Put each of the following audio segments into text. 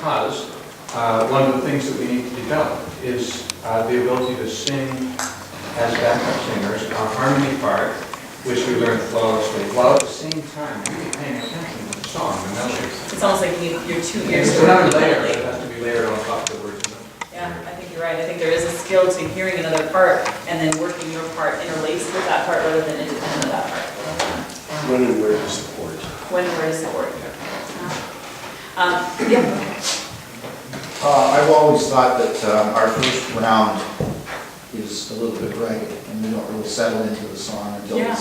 because one of the things that we need to develop is the ability to sing as backup singers a harmony part, which we learn flawlessly, while at the same time really paying attention to the song, the melody. It's almost like you need your 2 ears. It's another layer that has to be layered on top of the words. Yeah, I think you're right. I think there is a skill to hearing another part and then working your part interlaced with that part rather than independent of that part. When and where to support. When and where to support. Yeah. I've always thought that our first round is a little bit ragged, and we don't really settle into the song until Yeah. the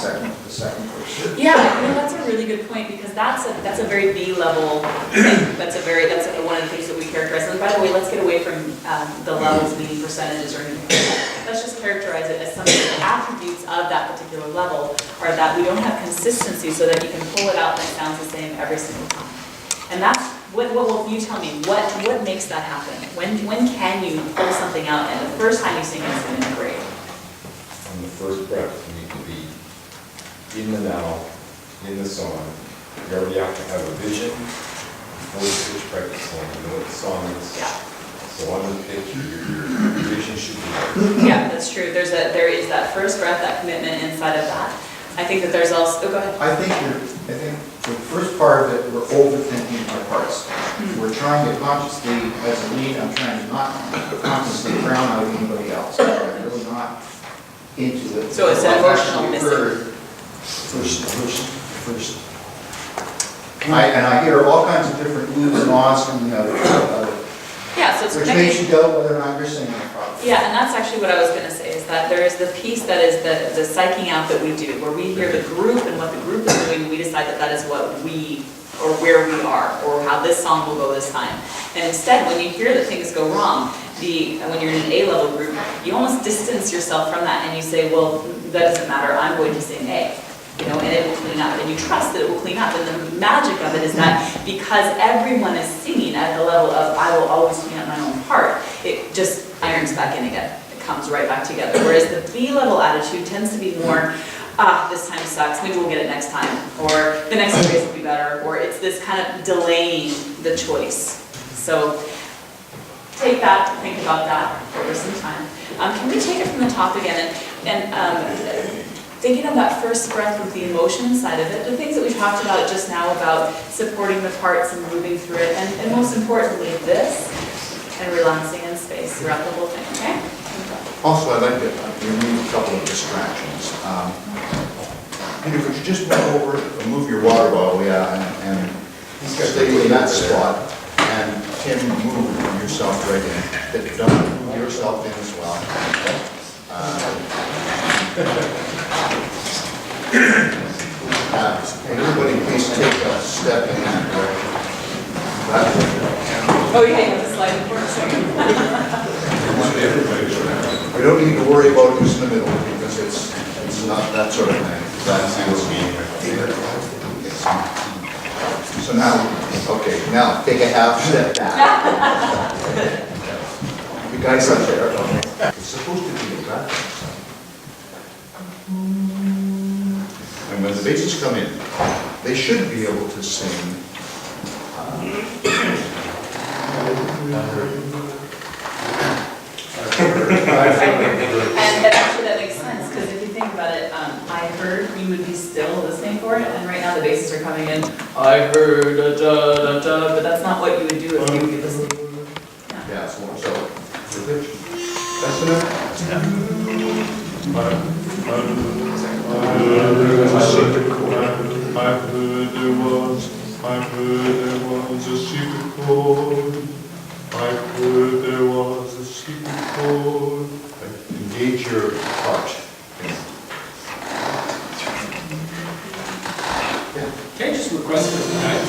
second verse. Yeah, that's a really good point because that's a very B level thing. That's one of the things that we characterize. And by the way, let's get away from the levels, meaning percentages or anything like that. Let's just characterize it as some of the attributes of that particular level are that we don't have consistency so that you can pull it out and it sounds the same every single time. And that's what you tell me, what makes that happen? When can you pull something out and the first time you sing it is going to be great? On the first breath, you need to be in the now, in the song. You already have to have a vision, know the pitch practicing, you know what the song is. Yeah. So on the pitch, your vision should be there. Yeah, that's true. There is that first breath, that commitment inside of that. I think that there's also, go ahead. I think the first part of it, we're overthinking our parts. We're trying to consciously, as a lead, I'm trying to not consciously drown out anybody else. I'm really not into it. So it's What emotional actually missing. occurred First. I hear all kinds of different oohs and ahs coming out of it. Yeah, so it's Which connected. makes you doubt whether or not you're singing it properly. Yeah, and that's actually what I was going to say, is that there is the piece that is the psyching out that we do, where we hear the group and what the group is doing, and we decide that that is what we, or where we are, or how this song will go this time. And instead, when you hear that things go wrong, when you're in an A-level group, you almost distance yourself from that, and you say, well, that doesn't matter, I'm going to sing A. And it will clean up, and you trust that it will clean up. And the magic of it is that because everyone is singing at the level of I will always clean up my own part, it just irons back in again. It comes right back together. Whereas the B-level attitude tends to be more, this time sucks, maybe we'll get it next time, or the next phrase will be better, or it's this kind of delaying the choice. So take that, think about that over some time. Can we take it from the top again and thinking of that first breath with the emotion side of it, the things that we talked about just now about supporting the parts and moving through it, and most importantly, this, and relaxing in space throughout the whole thing, okay? Also, I'd like to remove a couple of distractions. Peter, could you just move over and move your water bottle, and stay in that spot, and Tim, move yourself right in. Don't move yourself in as well. Everybody please take a step in that direction. Oh yeah, you have to slide it for a second. We don't need to worry about who's in the middle, because it's not that sort of thing. So now take a half step back. You guys up there, okay? It's supposed to be a back. And when the basses come in, they should be able to sing. And actually that makes sense, because if you think about it, I heard you would be still listening for it, and right now the basses are coming in, I heard da da da da, but that's not what you would do if you would be listening. Yeah, so that's enough? I heard there was a secret chord. I heard there was a secret chord. Engage your heart. Can I just request that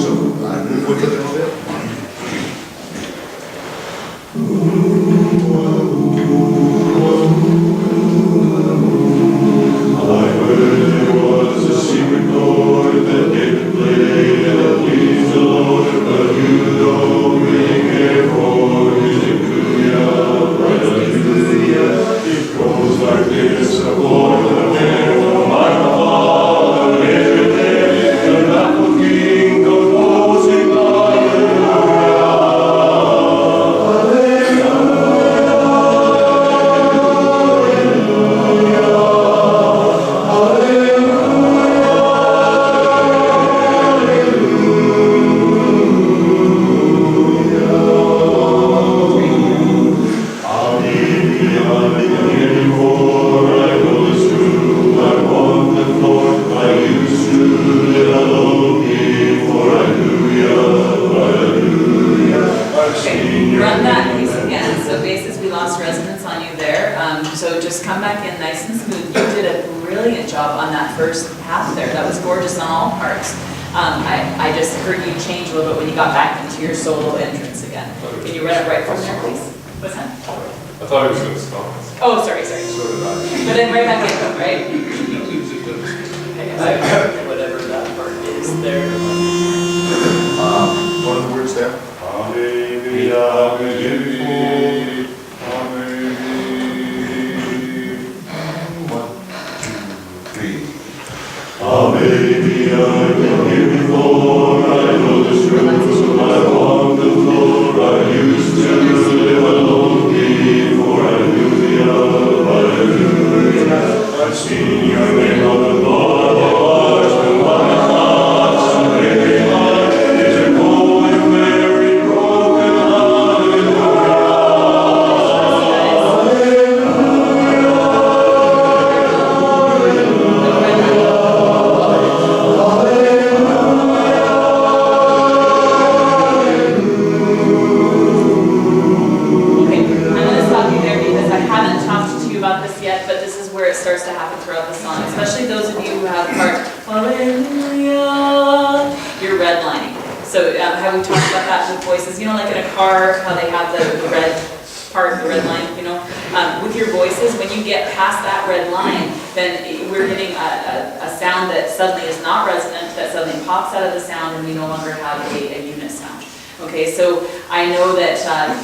So, move with it a little bit. I heard there was a secret chord that David played. Run that piece again, so basis we lost resonance on you there, so just come back in nice and smooth. You did a brilliant job on that first half there, that was gorgeous on all parts. I just heard you change a little bit when you got back into your solo entrance again. Can you run it right from there, please? What's that? I thought he was going to stop us. Oh, sorry. So did I. But then right back in, right? Whatever that part is there. What are the words there? I've seen your name on the Lord, is a cold and very broken Okay, I'm gonna stop you there because I haven't talked to you about this yet, but this is where it starts to happen throughout the song, especially those of you who have the part, hallelujah, you're redlining. So have we talked about that with voices? You know, like in a car, how they have the red part, the red line, you know? With your voices, when you get past that red line, then we're getting a sound that suddenly is not resonant, that suddenly pops out of the sound, and we no longer have a unit sound. Okay, so I know that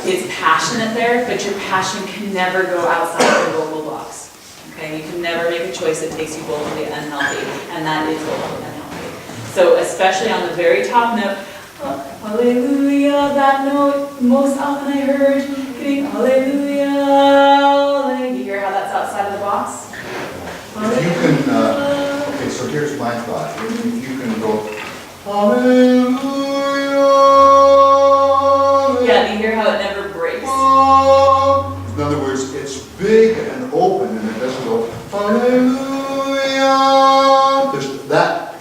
it's passionate there, but your passion can never go outside your vocal box. Okay, you can never make a choice that takes you vocally unhealthy, and that is vocally unhealthy. So especially on the very top note, hallelujah, that note, most often I heard getting hallelujah. You hear how that's outside of the box? If you can, okay, so here's my thought. If you can go, hallelujah. Yeah, do you hear how it never breaks? In other words, it's big and open and it doesn't go, hallelujah.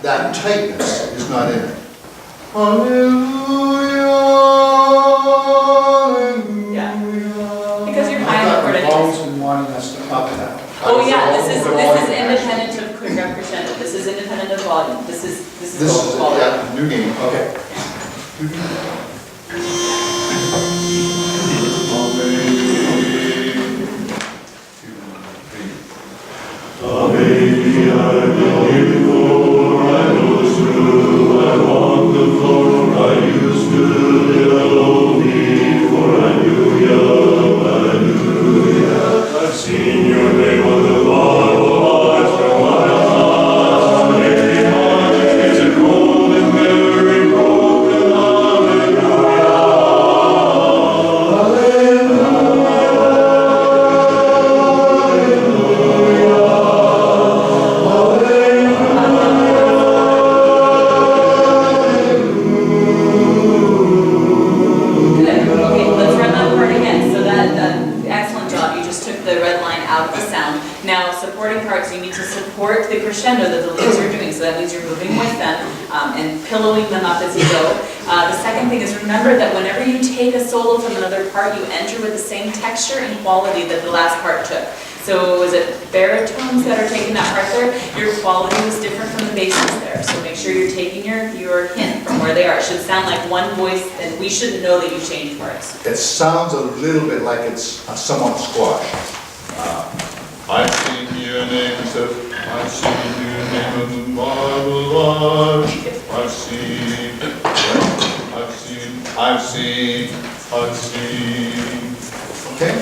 That tightness is not in it. Hallelujah. Yeah. Because you're I high thought on you've the always been wanting us to up that. Oh yeah, this is independent of quick crescendo. This is independent of volume. This is This is, vocal volume. yeah, new game, okay. I've seen your name on the Lord, it's a cold and very broken Good. Okay, let's run that part again. So excellent job. You just took the red line out of the sound. Now, supporting parts, you need to support the crescendo that the leads are doing. So that means you're moving with them and pillowing them up as you go. The second thing is remember that whenever you take a solo from another part, you enter with the same texture and quality that the last part took. So was it baritones that are taking that part there? Your quality was different from the basses there. So make sure you're taking your hint from where they are. It should sound like one voice, and we shouldn't know that you changed parts. It sounds a little bit like it's somewhat squashed. I've seen your name, I've seen your name on the marble arch. I've seen. Okay?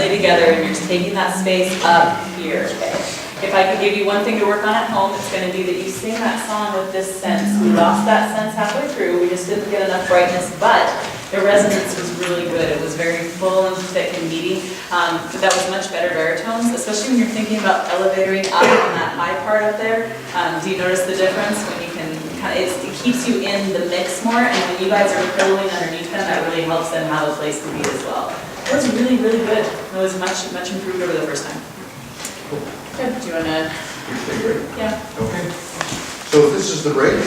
play together and you're taking that space up here, okay? If I could give you one thing to work on at home, it's gonna be that you sing that song with this sense. We lost that sense halfway through, we just didn't get enough brightness, but the resonance was really good. It was very full and thick and meaty. But that was much better baritones, especially when you're thinking about elevatoring up on that high part up there. Do you notice the difference when you can kind of, it keeps you in the mix more, and when you guys are pillowing underneath them, that really helps them have a place to be as well. It was really, really good. It was much, much improved over the first time. Good. Do you wanna? Okay, great. Yeah. Okay. So this is the break.